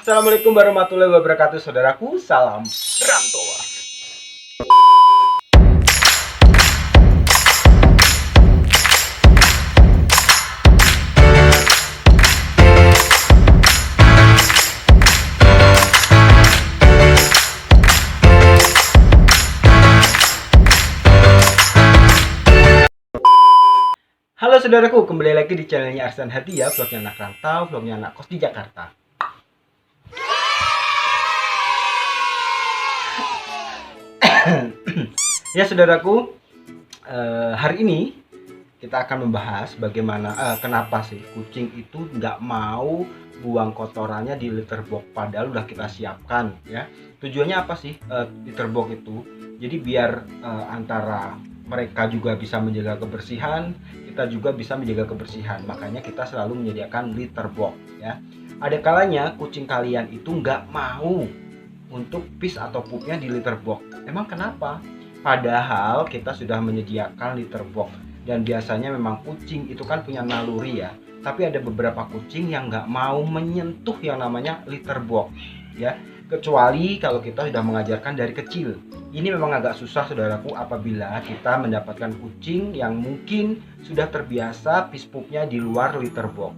Assalamualaikum warahmatullahi wabarakatuh, saudaraku. Salam Rantauan. Halo saudaraku, kembali lagi di channelnya Arsan Hadi ya, vlognya anak rantau, vlognya anak kos di Jakarta. Ya saudaraku, hari ini kita akan membahas bagaimana kenapa sih kucing itu nggak mau buang kotorannya di litter box padahal udah kita siapkan ya. Tujuannya apa sih litter box itu? Jadi biar antara mereka juga bisa menjaga kebersihan, kita juga bisa menjaga kebersihan. Makanya kita selalu menyediakan litter box ya. Ada kalanya kucing kalian itu nggak mau untuk pis atau pupnya di litter box. Emang kenapa? Padahal kita sudah menyediakan litter box. Dan biasanya memang kucing itu kan punya naluri ya. Tapi ada beberapa kucing yang nggak mau menyentuh yang namanya litter box ya. Kecuali kalau kita sudah mengajarkan dari kecil. Ini memang agak susah saudaraku apabila kita mendapatkan kucing yang mungkin sudah terbiasa pis pupnya di luar litter box.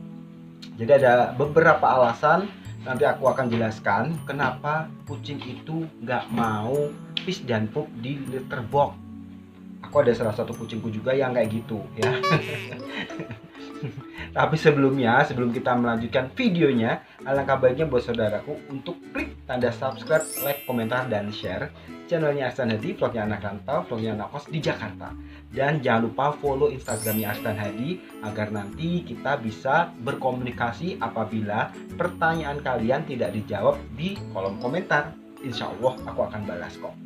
Jadi ada beberapa alasan, nanti aku akan jelaskan kenapa kucing itu nggak mau pis dan pup di litter box. Aku ada salah satu kucingku juga yang kayak gitu ya. Tapi sebelum kita melanjutkan videonya, alangkah baiknya buat saudaraku untuk klik tanda subscribe, like, komentar, dan share channelnya Arsan Hadi, vlognya anak rantau, vlognya anak kos di Jakarta. Dan jangan lupa follow Instagramnya Arsan Hadi agar nanti kita bisa berkomunikasi apabila pertanyaan kalian tidak dijawab di kolom komentar. Insya Allah aku akan balas kok.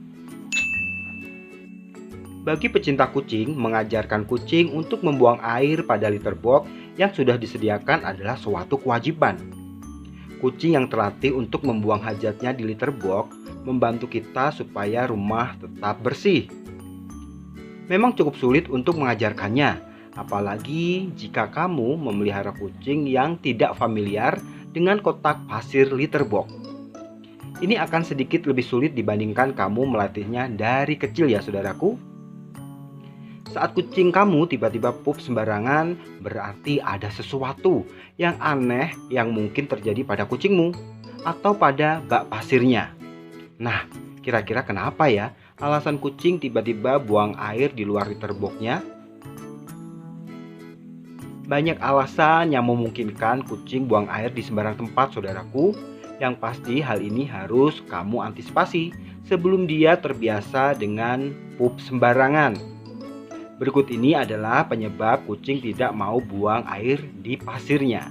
Bagi pecinta kucing, mengajarkan kucing untuk membuang air pada litter box yang sudah disediakan adalah suatu kewajiban. Kucing yang terlatih untuk membuang hajatnya di litter box membantu kita supaya rumah tetap bersih. Memang cukup sulit untuk mengajarkannya, apalagi jika kamu memelihara kucing yang tidak familiar dengan kotak pasir litter box. Ini akan sedikit lebih sulit dibandingkan kamu melatihnya dari kecil ya saudaraku. Saat kucing kamu tiba-tiba pup sembarangan, berarti ada sesuatu yang aneh yang mungkin terjadi pada kucingmu atau pada bak pasirnya. Nah, kira-kira kenapa ya alasan kucing tiba-tiba buang air di luar litter box-nya? Banyak alasan yang memungkinkan kucing buang air di sembarang tempat saudaraku. Yang pasti hal ini harus kamu antisipasi sebelum dia terbiasa dengan pup sembarangan. Berikut ini adalah penyebab kucing tidak mau buang air di pasirnya.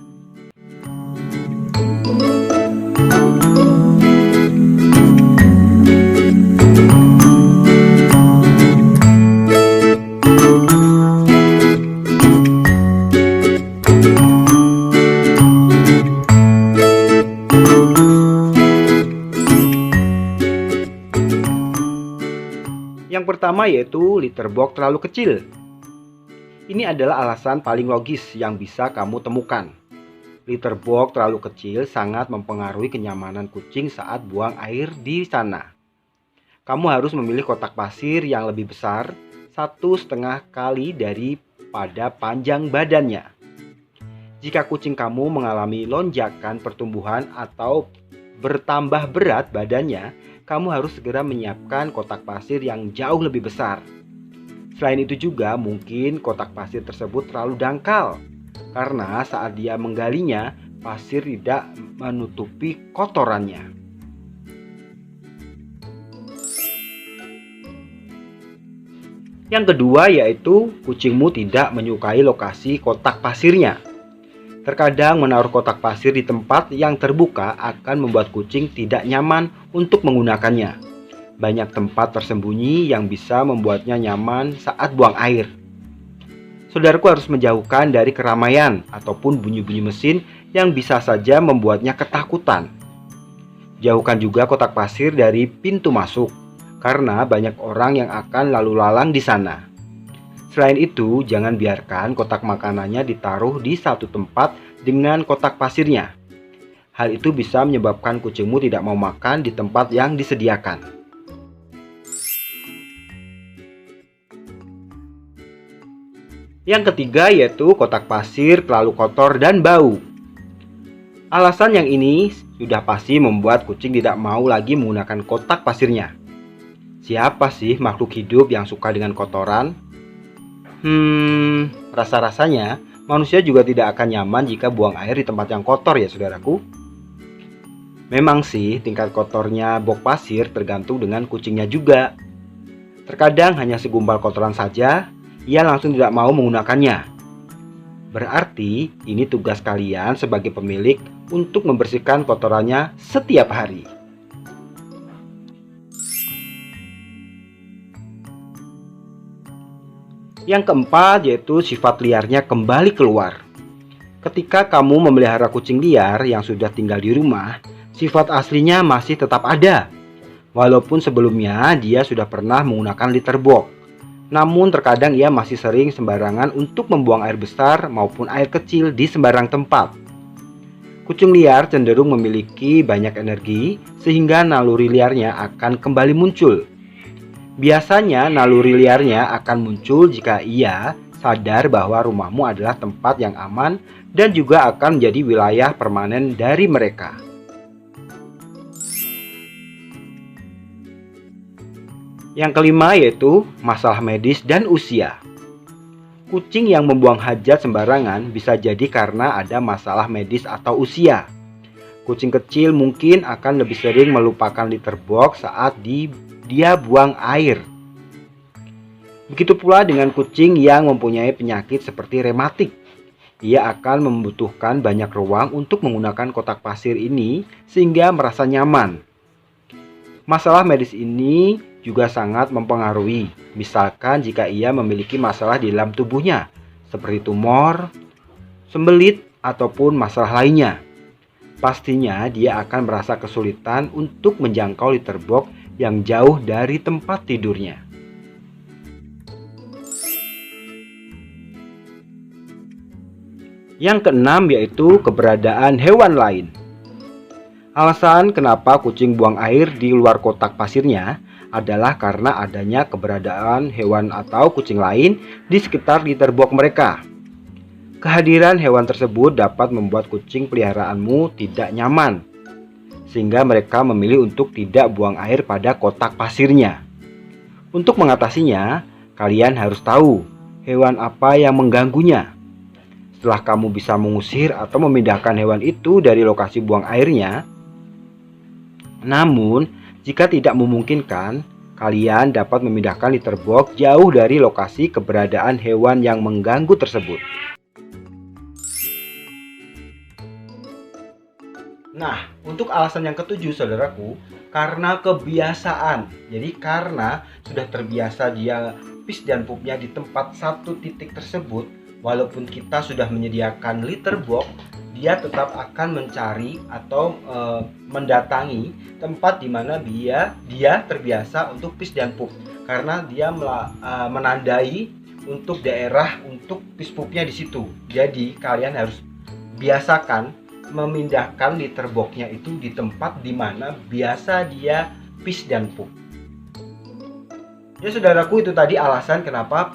Yang pertama yaitu litter box terlalu kecil. Ini adalah alasan paling logis yang bisa kamu temukan. Litter box terlalu kecil sangat mempengaruhi kenyamanan kucing saat buang air di sana. Kamu harus memilih kotak pasir yang lebih besar, 1,5 kali daripada panjang badannya. Jika kucing kamu mengalami lonjakan pertumbuhan atau bertambah berat badannya, kamu harus segera menyiapkan kotak pasir yang jauh lebih besar. Selain itu juga mungkin kotak pasir tersebut terlalu dangkal karena saat dia menggalinya, pasir tidak menutupi kotorannya. Yang kedua yaitu kucingmu tidak menyukai lokasi kotak pasirnya. Terkadang menaruh kotak pasir di tempat yang terbuka akan membuat kucing tidak nyaman untuk menggunakannya. Banyak tempat tersembunyi yang bisa membuatnya nyaman saat buang air. Saudaraku harus menjauhkan dari keramaian ataupun bunyi-bunyi mesin yang bisa saja membuatnya ketakutan. Jauhkan juga kotak pasir dari pintu masuk, karena banyak orang yang akan lalu lalang di sana. Selain itu, jangan biarkan kotak makanannya ditaruh di satu tempat dengan kotak pasirnya. Hal itu bisa menyebabkan kucingmu tidak mau makan di tempat yang disediakan. Yang ketiga yaitu kotak pasir terlalu kotor dan bau. Alasan yang ini sudah pasti membuat kucing tidak mau lagi menggunakan kotak pasirnya. Siapa sih makhluk hidup yang suka dengan kotoran? Rasa-rasanya manusia juga tidak akan nyaman jika buang air di tempat yang kotor ya saudaraku. Memang sih tingkat kotornya box pasir tergantung dengan kucingnya juga. Terkadang hanya segumpal kotoran saja, ia langsung tidak mau menggunakannya. Berarti ini tugas kalian sebagai pemilik untuk membersihkan kotorannya setiap hari. Yang keempat yaitu sifat liarnya kembali keluar. Ketika kamu memelihara kucing liar yang sudah tinggal di rumah, sifat aslinya masih tetap ada. Walaupun sebelumnya dia sudah pernah menggunakan litter box. Namun terkadang ia masih sering sembarangan untuk membuang air besar maupun air kecil di sembarang tempat. Kucing liar cenderung memiliki banyak energi sehingga naluri liarnya akan kembali muncul. Biasanya naluri liarnya akan muncul jika ia sadar bahwa rumahmu adalah tempat yang aman dan juga akan menjadi wilayah permanen dari mereka. Yang kelima yaitu masalah medis dan usia. Kucing yang membuang hajat sembarangan bisa jadi karena ada masalah medis atau usia. Kucing kecil mungkin akan lebih sering melupakan litter box saat dia buang air. Begitu pula dengan kucing yang mempunyai penyakit seperti rematik. Ia akan membutuhkan banyak ruang untuk menggunakan kotak pasir ini sehingga merasa nyaman. Masalah medis ini juga sangat mempengaruhi. Misalkan jika ia memiliki masalah di dalam tubuhnya, seperti tumor, sembelit, ataupun masalah lainnya. Pastinya dia akan merasa kesulitan untuk menjangkau litter box yang jauh dari tempat tidurnya. Yang keenam yaitu keberadaan hewan lain. Alasan kenapa kucing buang air di luar kotak pasirnya adalah karena adanya keberadaan hewan atau kucing lain di sekitar litter box mereka. Kehadiran hewan tersebut dapat membuat kucing peliharaanmu tidak nyaman, sehingga mereka memilih untuk tidak buang air pada kotak pasirnya. Untuk mengatasinya, kalian harus tahu hewan apa yang mengganggunya. Setelah kamu bisa mengusir atau memindahkan hewan itu dari lokasi buang airnya, namun jika tidak memungkinkan, kalian dapat memindahkan litter box jauh dari lokasi keberadaan hewan yang mengganggu tersebut. Nah, untuk alasan yang ketujuh saudaraku, karena kebiasaan. Jadi karena sudah terbiasa dia pis dan pupnya di tempat satu titik tersebut, walaupun kita sudah menyediakan litter box, dia tetap akan mencari atau mendatangi tempat di mana dia terbiasa untuk pis dan pup, karena dia menandai untuk daerah untuk pis pupnya di situ. Jadi kalian harus biasakan memindahkan litter boxnya itu di tempat di mana biasa dia pis dan pup. Ya saudaraku, itu tadi alasan kenapa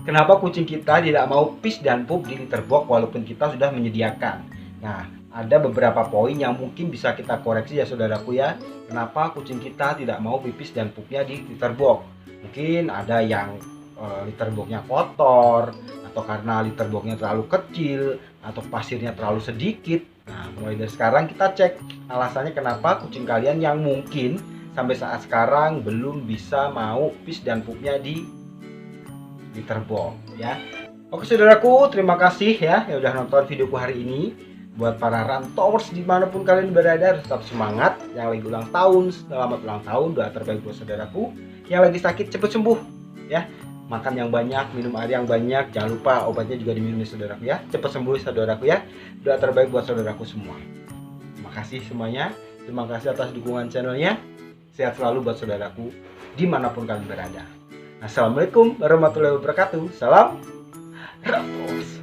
kenapa kucing kita tidak mau pis dan pup di litter box walaupun kita sudah menyediakan. Nah, ada beberapa poin yang mungkin bisa kita koreksi ya saudaraku ya. Kenapa kucing kita tidak mau pipis dan pupnya di litter box? Mungkin ada yang litter boxnya kotor, atau karena litter boxnya terlalu kecil, atau pasirnya terlalu sedikit. Nah, mulai dari sekarang kita cek alasannya kenapa kucing kalian yang mungkin sampai saat sekarang belum bisa mau pis dan pupnya di litter box ya. Oke saudaraku, terima kasih ya yang udah nonton videoku hari ini. Buat para rantovers dimanapun kalian berada, tetap semangat. Yang lagi ulang tahun, selamat ulang tahun. Doa terbaik buat saudaraku. Yang lagi sakit cepat sembuh ya. Makan yang banyak, minum air yang banyak. Jangan lupa obatnya juga diminum ya saudaraku ya. Cepat sembuh saudaraku ya. Doa terbaik buat saudaraku semua. Terima kasih semuanya. Terima kasih atas dukungan channelnya. Sehat selalu buat saudaraku dimanapun kalian berada. Assalamualaikum warahmatullahi wabarakatuh. Salam Rantovers.